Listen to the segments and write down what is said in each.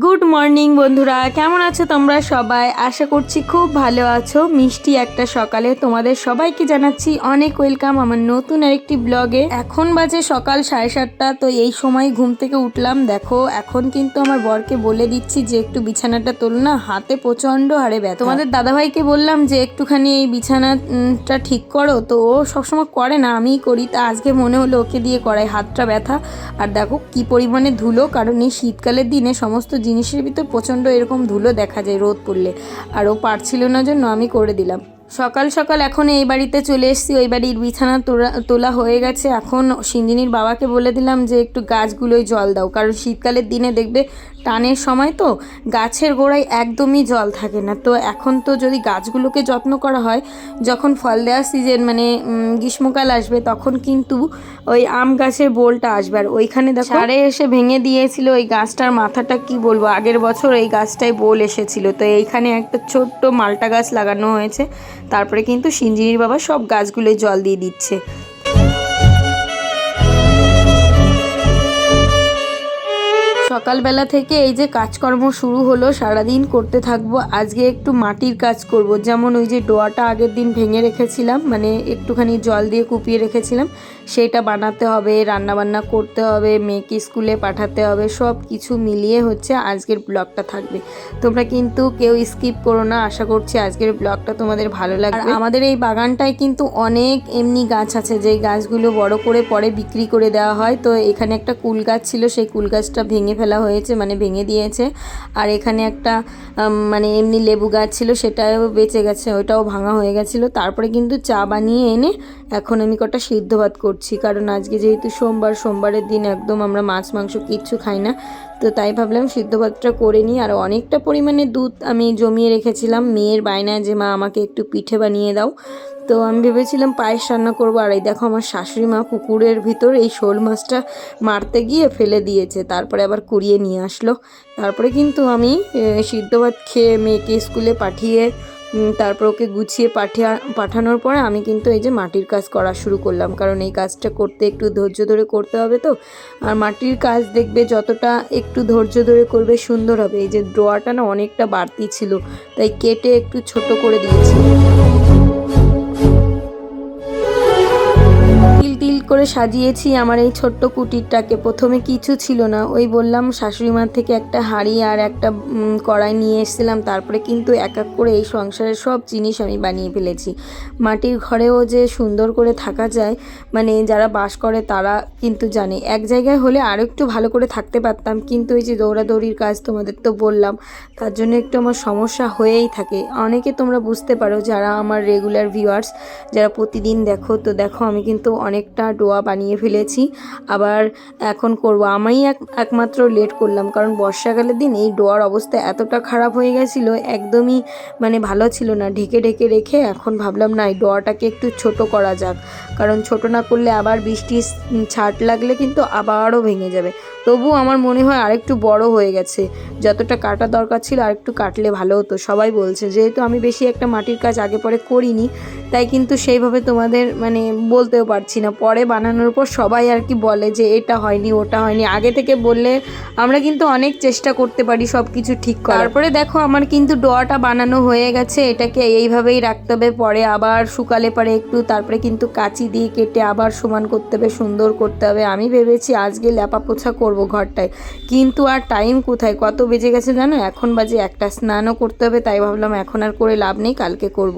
Good morning বন্ধুরা, কেমন আছো তোমরা সবাই? আশা করছি খুব ভালো আছো। মিষ্টি একটা সকালে তোমাদের সবাইকে জানাচ্ছি অনেক ওয়েলকাম আমার নতুন আরেকটি ব্লগে। এখন বাজে সকাল 7:30। তো এই সময় ঘুম থেকে উঠলাম। দেখো এখন কিন্তু আমার বরকে বলে দিচ্ছি যে একটু বিছানাটা তোল না, হাতে প্রচণ্ড হারে ব্যথা। তোমাদের দাদাভাইকে বললাম যে একটুখানি এই বিছানাটা ঠিক করো, তো ও সবসময় করে না, আমিই করি। তা আজকে মনে হলো ওকে দিয়ে করাই, হাতটা ব্যথা। আর দেখো কি পরিমাণে ধুলো, কারণ এই শীতকালের দিনে সমস্ত জিনিসের ভিতর প্রচণ্ড এরকম ধুলো দেখা যায় রোদ পড়লে, আর ও পারছিল না জন্য আমি করে দিলাম। সকাল সকাল এখন এই বাড়িতে চলে এসেছি, ওই বাড়ির বিছানা তোলা হয়ে গেছে। এখন সিঞ্জিনির বাবাকে বলে দিলাম যে একটু গাছগুলোয় জল দাও, কারণ শীতকালের দিনে দেখবে টানের সময় তো গাছের গোড়ায় একদমই জল থাকে না। তো এখন তো যদি গাছগুলোকে যত্ন করা হয়, যখন ফল দেওয়ার সিজন মানে গ্রীষ্মকাল আসবে, তখন কিন্তু ওই আম গাছের বোলটা আসবে। আর ওইখানে দেখো সারে এসে ভেঙে দিয়েছিল ওই গাছটার মাথাটা, কি বলবো, আগের বছর এই গাছটায় বোল এসেছিল। তো এইখানে একটা ছোট্ট মালটা গাছ লাগানো হয়েছে। তারপরে কিন্তু সিঞ্জিনির বাবা সব গাছগুলোয় জল দিয়ে দিচ্ছে। সকালবেলা থেকে এই যে কাজকর্ম শুরু হলো, সারাদিন করতে থাকবো। আজকে একটু মাটির কাজ করব, যেমন ওই যে ডোয়াটা আগের দিন ভেঙে রেখেছিলাম, মানে একটুখানি জল দিয়ে কুপিয়ে রেখেছিলাম, সেটা বানাতে হবে, রান্নাবান্না করতে হবে, মেয়েকে স্কুলে পাঠাতে হবে, সব কিছু মিলিয়ে হচ্ছে আজকের ব্লগটা থাকবে। তোমরা কিন্তু কেউ স্কিপ করো না, আশা করছি আজকের ব্লগটা তোমাদের ভালো লাগবে। আর আমাদের এই বাগানটায় কিন্তু অনেক এমনি গাছ আছে, যেই গাছগুলো বড় করে পরে বিক্রি করে দেওয়া হয়। তো এখানে একটা কুল গাছ ছিল, সেই কুল গাছটা ভেঙে ফেলা হয়েছে, মানে ভেঙে দিয়েছে। আর এখানে একটা মানে এমনি লেবু গাছ ছিল, সেটাও বেঁচে গেছে, ওইটাও ভাঙা হয়ে গেছিলো। তারপরে কিন্তু চা বানিয়ে এনে এখন আমি কটা সিদ্ধ ভাত করছি, কারণ আজকে যেহেতু সোমবারের দিন একদম আমরা মাছ মাংস কিচ্ছু খাই না। তো তাই ভাবলাম সিদ্ধ ভাতটা করে নিই। আর অনেকটা পরিমাণে দুধ আমি জমিয়ে রেখেছিলাম, মেয়ের বায়নায় যে মা আমাকে একটু পিঠে বানিয়ে দাও। তো আমি ভেবেছিলাম পায়েস রান্না করবো। আর এই দেখো আমার শাশুড়ি মা পুকুরের ভিতর এই শোল মাছটা মারতে গিয়ে ফেলে দিয়েছে, তারপরে আবার কুড়িয়ে নিয়ে আসলো। তারপরে কিন্তু আমি সিদ্ধ ভাত খেয়ে মেয়েকে স্কুলে পাঠিয়ে তারপর ওকে গুছিয়ে পাঠানোর পরে আমি কিন্তু এই যে মাটির কাজ করা শুরু করলাম, কারণ এই কাজটা করতে একটু ধৈর্য ধরে করতে হবে। তো আর মাটির কাজ দেখবে যতটা একটু ধৈর্য ধরে করবে সুন্দর হবে। এই যে ড্রয়ারটা না অনেকটা বাড়তি ছিল, তাই কেটে একটু ছোট করে দিয়েছি। করে সাজিয়েছি আমার এই ছোট্ট কুটিরটাকে। প্রথমে কিছু ছিল না, ওই বললাম শাশুড়ি মার থেকে একটা হাঁড়ি আর একটা কড়াই নিয়ে এসেছিলাম। তারপরে কিন্তু এক এক করে এই সংসারের সব জিনিস আমি বানিয়ে ফেলেছি। মাটির ঘরেও যে সুন্দর করে থাকা যায়, মানে যারা বাস করে তারা কিন্তু জানে। এক জায়গায় হলে আরও একটু ভালো করে থাকতে পারতাম, কিন্তু এই যে দৌড়াদৌড়ির কাজ তোমাদের তো বললাম, তার জন্য একটু আমার সমস্যা হয়েই থাকে। অনেকে তোমরা বুঝতে পারো যারা আমার রেগুলার ভিউয়ার্স, যারা প্রতিদিন দেখো। তো দেখো আমি কিন্তু অনেকটা ডোয়া বানিয়ে ফেলেছি, আবার এখন করব। আমি একমাত্র লেট করলাম, কারণ বর্ষাকালের দিন এই ডোয়ার অবস্থা এতটা খারাপ হয়ে গেছিলো, একদমই মানে ভালো ছিল না। ঢেকে ঢেকে রেখে এখন ভাবলাম না, এই ডোয়াটাকে একটু ছোট করা যাক, কারণ ছোট না করলে আবার বৃষ্টির ছাট লাগলে কিন্তু আবারও ভেঙে যাবে। তবু আমার মনে হয় আরেকটু বড় হয়ে গেছে, যতটা কাটা দরকার ছিল আরেকটু কাটলে ভালো হতো। সবাই বলছে, যেহেতু আমি বেশি একটা মাটির কাজ আগে পরে করিনি, তাই কিন্তু সেইভাবে তোমাদের মানে বলতেও পারছি না। পরে বানানোর পর সবাই আর কি বলে যে এটা হয়নি ওটা হয়নি। আগে থেকে বললে আমরা কিন্তু অনেক চেষ্টা করতে পারি সব কিছু ঠিক করার। তারপরে দেখো আমার কিন্তু ডোয়াটা বানানো হয়ে গেছে, এটাকে এইভাবেই রাখতে হবে, পরে আবার শুকালে পরে একটু তারপরে কিন্তু কাঁচি দিয়ে কেটে আবার সমান করতে হবে, সুন্দর করতে হবে। আমি ভেবেছি আজকে ল্যাপা পোছা করবো ঘরটায়, কিন্তু আর টাইম কোথায়, কত বেজে গেছে জানো, এখন বাজে 1টা। স্নানও করতে হবে, তাই ভাবলাম এখন আর করে লাভ নেই, কালকে করব।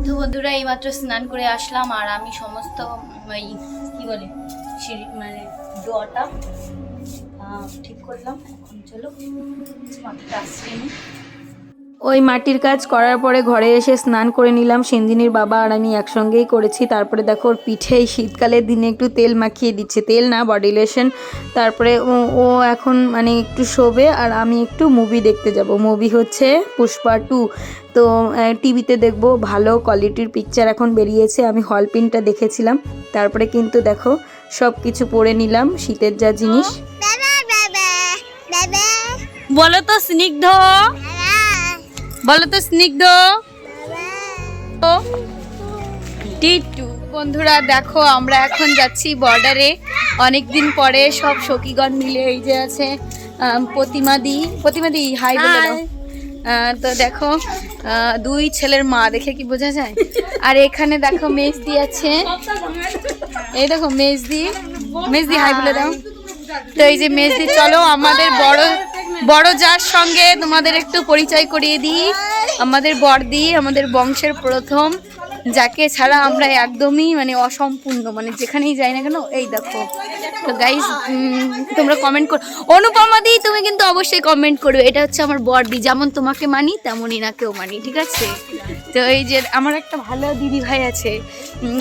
তো বন্ধুরা এইমাত্র স্নান করে আসলাম, আর আমি সমস্ত ওই কী বলে মানে ডোয়াটা ঠিক করলাম। এখন চলো মাটিটা আসছে নি। ওই মাটির কাজ করার পরে ঘরে এসে স্নান করে নিলাম। সিঞ্জিনির বাবা আর আমি একসঙ্গেই করেছি। তারপরে দেখো ওর পিঠে এই শীতকালের দিনে একটু তেল মাখিয়ে দিচ্ছে, তেল না বডি লোশন। তারপরে ও এখন মানে একটু শোবে, আর আমি একটু মুভি দেখতে যাব। মুভি হচ্ছে পুষ্পা 2। তো টিভিতে দেখবো, ভালো কোয়ালিটির পিকচার এখন বেরিয়েছে, আমি হল প্রিন্টটা দেখেছিলাম। তারপরে কিন্তু দেখো সব কিছু পরে নিলাম, শীতের যা জিনিস। বলো তো স্নিগ্ধ, বলো তো স্নিগ্ধ টিটু। বন্ধুরা দেখো আমরা এখন যাচ্ছি বর্ডারে, অনেক দিন পরে সব সখীগণ মিলে এই যে আছে প্রতিমাদি হাই বলে দাও। তো দেখো দুই ছেলের মা দেখে কি বোঝা যায়। আর এখানে দেখো মেজদি আছে, এই দেখো মেজদি হাই বলে দাও। তো এই যে মেজদি, চলো আমাদের বড় যার সঙ্গে তোমাদের একটু পরিচয় করিয়ে দিই। আমাদের বড়দি, আমাদের বংশের প্রথম, যাকে ছাড়া আমরা একদমই মানে অসম্পূর্ণ, মানে যেখানেই যাই না কেন। এই দেখো, তো গাইস তোমরা কমেন্ট করো। অনুপমা দি তুমি কিন্তু অবশ্যই কমেন্ট করবে। এটা হচ্ছে আমার বড়দি, যেমন তোমাকে মানি তেমনই নাকেও মানি, ঠিক আছে? তো এই যে আমার একটা ভালো দিদি ভাই আছে,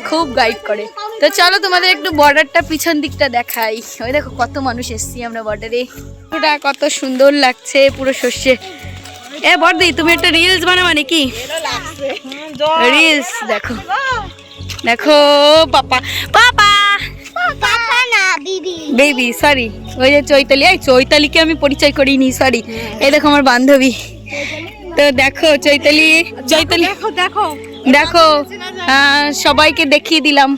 খুব গাইড করে। তো চলো তোমাদের একটু বর্ডারটা পিছন দিকটা দেখাই। ওই দেখো কত মানুষ এসছি আমরা বর্ডারে, পুরোটা কত সুন্দর লাগছে, পুরো সর্ষে। এ বড়দি তুমি একটা রিলস বানাবা নাকি? রিলস দেখো দেখো, পাপা না বেবি সরি, ওই যে চৈতালি, এই চৈতালিকে আমি পরিচয় করিনি, সরি। এই দেখো আমার বান্ধবী। তো দেখো চৈতালি দেখো সবাইকে দেখিয়ে দিলাম।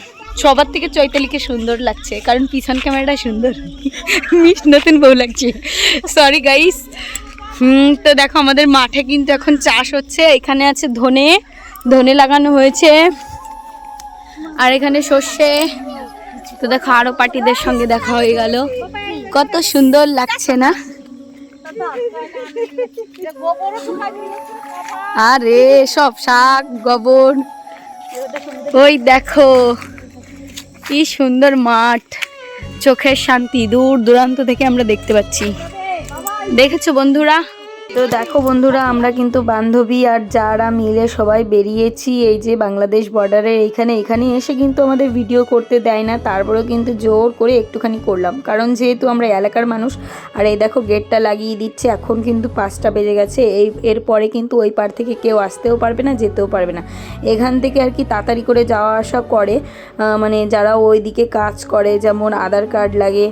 সবার থেকে চৈতালিকে সুন্দর লাগছে, কারণ পিছন ক্যামেরাটা সুন্দর। নতুন বউ লাগছে, সরি গাইস। তো দেখো আমাদের মাঠে কিন্তু এখন চাষ হচ্ছে। এখানে আছে ধনে লাগানো হয়েছে, আর এখানে সর্ষে। তো দেখো আরো পার্টিদের সঙ্গে দেখা হয়ে গেল, কত সুন্দর লাগছে না? আরে সব শাক গোবর, ওই দেখো কি সুন্দর মাঠ, চোখের শান্তি, দূর দূরান্ত থেকে আমরা দেখতে পাচ্ছি। দেখেছো বন্ধুরা? তো দেখো বন্ধুরা, আমরা কিন্তু বান্ধবী আর যারা মিলে সবাই বেরিয়েছি এই যে বাংলাদেশ বর্ডারের এখানে এসে কিন্তু আমাদের ভিডিও করতে দেয় না, তারপরেও কিন্তু জোর করে একটুখানি করলাম, কারণ যেহেতু আমরা এলাকার মানুষ। আর এই দেখো গেটটা লাগিয়ে দিচ্ছে, এখন কিন্তু 5টা বেজে গেছে। এরপরে কিন্তু ওই পার থেকে কেউ আসতেও পারবে না, যেতেও পারবে না। এখান থেকে আর কি তাড়াতাড়ি করে যাওয়া আসা করে, মানে যারা ওই দিকে কাজ করে, যেমন আধার কার্ড লাগে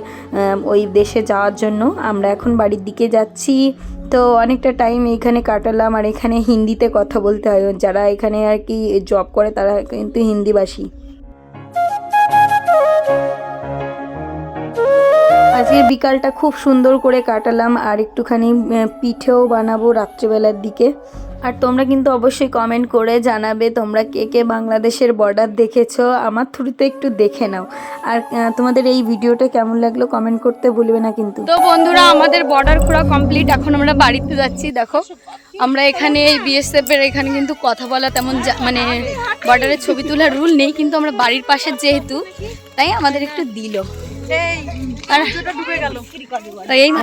ওই দেশে যাওয়ার জন্য। আমরা এখন বাড়ির দিকে যাচ্ছি। তো অনেকটা টাইম এখানে কাটালাম, আর এখানে হিন্দিতে কথা বলতে হয়, যারা এখানে আর কি জব করে তারা কিন্তু হিন্দিভাষী। আজকে বিকালটা খুব সুন্দর করে কাটালাম, আর একটুখানি পিঠেও বানাবো রাত্রেবেলার দিকে। আর তোমরা কিন্তু অবশ্যই কমেন্ট করে জানাবে তোমরা কে কে বাংলাদেশের বর্ডার দেখেছো, আমার থ্রুতে একটু দেখে নাও। আর তোমাদের এই ভিডিওটা কেমন লাগলো কমেন্ট করতে ভুলবে না কিন্তু। তো বন্ধুরা আমাদের বর্ডার ঘোরা কমপ্লিট, এখন আমরা বাড়িতে যাচ্ছি। দেখো আমরা এখানে এই বিএসএফ এর এখানে কিন্তু কথা বলা তেমন মানে বর্ডারের ছবি তোলার রুল নেই, কিন্তু আমরা বাড়ির পাশে যেহেতু তাই আমাদের একটু দিল।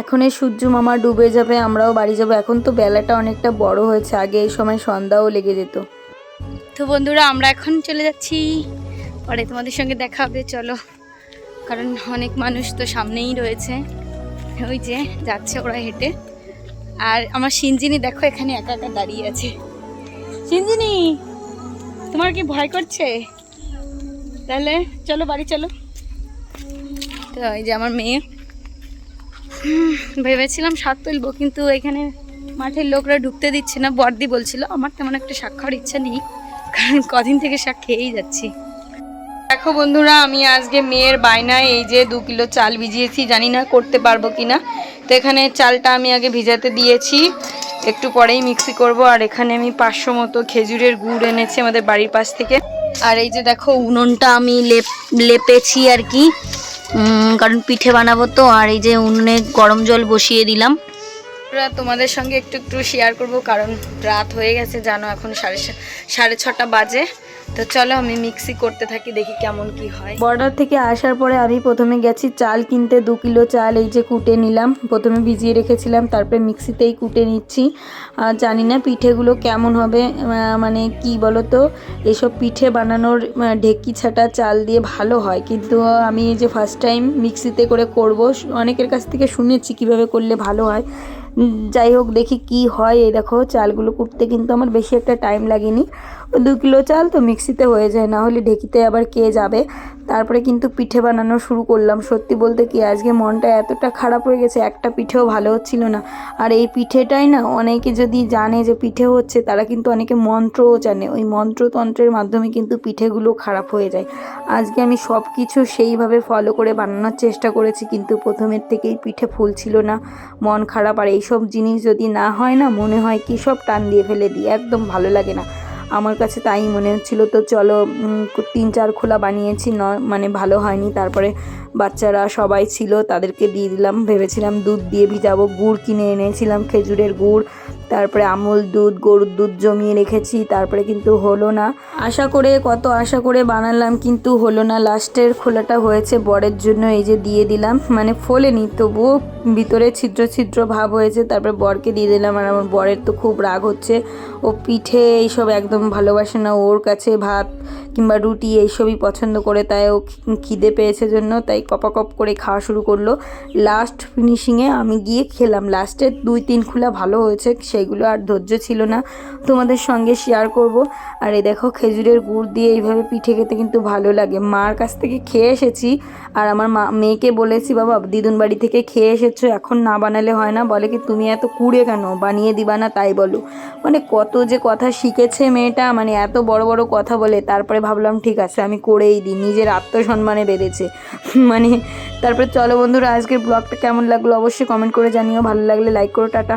এখন এই সূর্য মামা ডুবে যাবে, আমরাও বাড়ি যাবো। এখন তো বেলাটা অনেকটা বড় হয়েছে, আগে এই সময় সন্ধ্যাও লেগে যেত। তো বন্ধুরা আমরা এখন চলে যাচ্ছি, পরে তোমাদের সঙ্গে দেখা হবে, চলো। কারণ অনেক মানুষ তো সামনেই রয়েছে, ওই যে যাচ্ছে ওরা হেঁটে। আর আমার সিঞ্জিনি দেখো এখানে একা একা দাঁড়িয়ে আছে। সিঞ্জিনি তোমার কি ভয় করছে? তাহলে চলো বাড়ি চলো। তো এই যে আমার মেয়ে, ভেবেছিলাম শাক তুলবো, কিন্তু এখানে মাঠের লোকরা ঢুকতে দিচ্ছে না। বর্দি বলছিল, আমার তেমন একটা শাক খাওয়ার ইচ্ছা নেই, কারণ কদিন থেকে শাক খেয়েই যাচ্ছি। দেখো বন্ধুরা আমি আজকে মেয়ের বায়নায় এই যে 2 কিলো চাল ভিজিয়েছি, জানি না করতে পারবো কিনা। তো এখানে চালটা আমি আগে ভিজাতে দিয়েছি, একটু পরেই মিক্সি করব। আর এখানে আমি 500 মতো খেজুরের গুড় এনেছি আমাদের বাড়ির পাশ থেকে। আর এই যে দেখো উনুনটা আমি লেপেছি আর কি, কারণ পিঠে বানাবো তো। আর এই যে উনুনে গরম জল বসিয়ে দিলাম। তোমাদের সঙ্গে একটু শেয়ার করব, কারণ রাত হয়ে গেছে জানো, এখন 6:30 বাজে। তো চলো আমি মিক্সি করতে থাকি, দেখি কেমন কি হয়। বর্ডার থেকে আসার পরে আমি প্রথমে গেছি চাল কিনতে। 2 কিলো চাল এই যে কুটে নিলাম, প্রথমে ভিজিয়ে রেখেছিলাম, তারপরে মিক্সিতেই কুটে নিচ্ছি। আর জানি না পিঠেগুলো কেমন হবে, মানে কি বলো তো, এসব পিঠে বানানোর ঢেকি ছাটা চাল দিয়ে ভালো হয়, কিন্তু আমি এই যে ফার্স্ট টাইম মিক্সিতে করে করব। অনেকের কাছ থেকে শুনেছি কিভাবে করলে ভালো হয়, যাই হোক দেখি কি হয়। এই দেখো চালগুলো কুটতে কিন্তু আমার বেশি একটা টাইম লাগেনি, 2 কিলো চাল তো মিক্সিতে হয়ে যায়, না হলে ঢেকিতে আবার কে যাবে। তারপরে কিন্তু পিঠে বানানো শুরু করলাম। সত্যি বলতে কি আজকে মনটা এতটা খারাপ হয়ে গেছে, একটা পিঠেও ভালো হচ্ছিল না। আর এই পিঠেটাই না অনেকে যদি জানে যে পিঠে হচ্ছে, তারা কিন্তু অনেকে মন্ত্রও জানে, ওই মন্ত্রতন্ত্রের মাধ্যমে কিন্তু পিঠেগুলো খারাপ হয়ে যায়। আজকে আমি সব কিছু সেইভাবে ফলো করে বানানোর চেষ্টা করেছি, কিন্তু প্রথমের থেকেই পিঠে ফুলছিল না, মন খারাপ। আর এইসব জিনিস যদি না হয় না, মনে হয় কি সব টান দিয়ে ফেলে দিই, একদম ভালো লাগে না। আমার কাছে তাই মনে হচ্ছিলো। তো চলো 3-4 খোলা বানিয়েছি, মানে ভালো হয়নি। তারপরে বাচ্চারা সবাই ছিল, তাদেরকে দিয়ে দিলাম। ভেবেছিলাম দুধ দিয়ে ভিজাবো, গুড় কিনে এনেছিলাম, খেজুরের গুড়, তারপরে আমুল দুধ, গরুর দুধ জমিয়ে রেখেছি। তারপরে কিন্তু হলো না, কত আশা করে বানালাম, কিন্তু হলো না। লাস্টের খোলাটা হয়েছে বরের জন্য, এই যে দিয়ে দিলাম, মানে ফোলেনি তবুও ভিতরে ছিদ্র ছিদ্র ভাব হয়েছে। তারপরে বরকে দিয়ে দিলাম। আর আমার বরের তো খুব রাগ হচ্ছে, ও পিঠে এইসব একদম ভালোবাসে না, ওর কাছে ভাত কিংবা রুটি এইসবই পছন্দ করে। তাই ও খিদে পেয়েছে জন্য তাই কপাকপ করে খাওয়া শুরু করলো। লাস্ট ফিনিশিংয়ে আমি গিয়ে খেলাম, লাস্টে 2-3 খোলা ভালো হয়েছে, সেগুলো আর ধৈর্য ছিল না তোমাদের সঙ্গে শেয়ার করব। আর এই দেখো খেজুরের গুড় দিয়ে এইভাবে পিঠে খেতে কিন্তু ভালো লাগে। মার কাছ থেকে খেয়ে এসেছি, আর আমার মেয়েকে বলেছি, বাবা দিদুন বাড়ি থেকে খেয়ে এসেছো, এখন না বানালে হয় না। বলে কি তুমি এত কুড়ে কেন, বানিয়ে দিবা না তাই বলো। মানে কত যে কথা শিখেছে মেয়েটা, মানে এত বড় বড় কথা বলে। তারপরে ভাবলাম ঠিক আছে আমি করেই দিই, নিজের আত্মসম্মানে বেড়েছে মানে। তারপরে চলো বন্ধুরা, আজকের ব্লগটা কেমন লাগলো অবশ্যই কমেন্ট করে জানিও, ভালো লাগলে লাইক করো, টাটা।